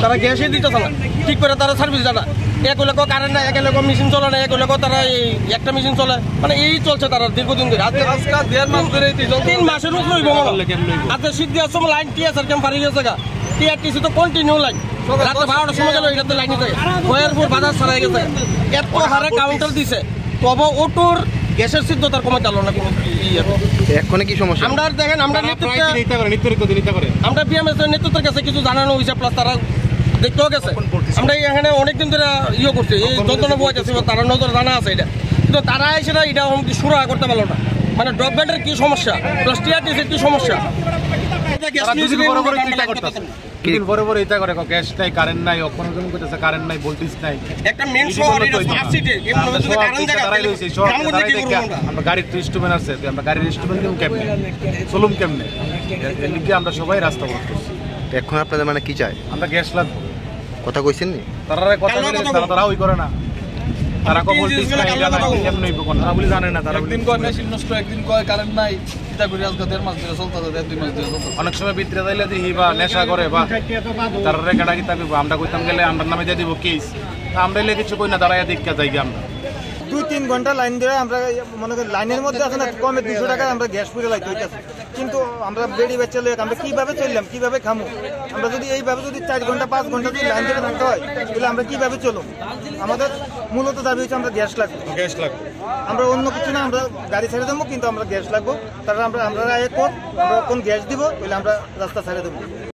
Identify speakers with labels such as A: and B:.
A: তারা গ্যাসই দিতেছে না ঠিক করে, তারা সার্ভিস জানা এক লোক কারেন্ট নাই, এক লোক মেশিন চলে না, এক লোক তারা এই একটা মেশিন চলে, মানে এই চলছে তারা দীর্ঘদিন ধরে। আজকে 3 মাসের উপর হইব আজকে শীত দেওয়ার সময় লাইন টিএসআর ক্যাম্প হারিয়ে গেছে, টিআরটিসি তো কন্টিনিউ লাইন, রাত 12টার সময় গেল এটাতে লাইনে যায়, বয়ারপুর বাজার ছাড়াই গেছে, এত হারে কাউন্টার দিছে, তবে ওটুর গ্যাসের সিদ্ধতার কমে গেল না কোনো।
B: এখন কি সমস্যা
A: আমরা দেখেন, আমরা বিএমএস এর নেতৃত্বের কাছে কিছু জানানো হয়েছে, প্লাস তারা দেখতেও গেছে। আমরা এখানে অনেকদিন ধরে করছি, এই যন্ত্রণা বয়ে যাচ্ছে, তারা নজর জানা আছে এটা, কিন্তু তারা সেটা এটা সুরা করতে পারলো না। মানে ড্রপব্যান্ডের কি সমস্যা, প্লাস টিআরটিসির কি সমস্যা,
C: বরাবর এটা করে গ্যাস নাই, কারেন্ট নাই, কারেন্ট নাই, ভোল্টেজ নাই, একটা মেইন শহর এটা স্মার্ট সিটি, আমরা গাড়ির ইনস্ট্রুমেন্ট আছে, আমরা গাড়ির ইনস্ট্রুমেন্ট কেমনে চলুম কেমনে, এর লিগে আমরা সবাই রাস্তা বন্ধ করছি।
B: এখন আপনাদের মানে কি চাই?
C: আমরা গ্যাস লাগবে,
B: কথা কইছেন নি?
C: তারা কথা তারা ওই করে না, তারা ভোল্টেজ নাই, কেমন হইব কোন তারা বলি জানে না। তারা একদিন কয় মেশিন নষ্ট, একদিন কয় কারেন্ট নাই, এটা করে আজকে 1.5 মাস ধরে চলতেছে, 2 মাস ধরে চলতেছে। অনেক সময় ভিতরে যাইলে দিই বা নেশা করে বা তারা রেখাটা কি থাকবে, আমরা কইতাম গেলে আমরা নামে দিয়ে দিব কেস, আমরা এলে কিছু কই না, দাঁড়াইয়া দেখা যাই আমরা
D: 2-3 ঘন্টা লাইন ধরে আমরা মনে করি লাইনের মধ্যে আছে না, কমে 200 টাকা আমরা গ্যাস পুরে লাইতে হইতেছে, কিন্তু আমরা বেড়ি বেচে লই আমরা কিভাবে চললাম, কিভাবে খামু? আমরা যদি এইভাবে যদি 4 ঘন্টা 5 ঘন্টা যদি লাইন ধরে থাকতে হয়, তাহলে আমরা কিভাবে চলুম? আমাদের মূলত দাবি হচ্ছে আমরা গ্যাস লাগবে,
C: গ্যাস লাগবে।
D: আমরা অন্য কিছু না, আমরা গাড়ি ছেড়ে দেবো, কিন্তু আমরা গ্যাস লাগবো। তারা আমরা কোন গ্যাস দিব, তাহলে আমরা রাস্তা ছেড়ে দেবো।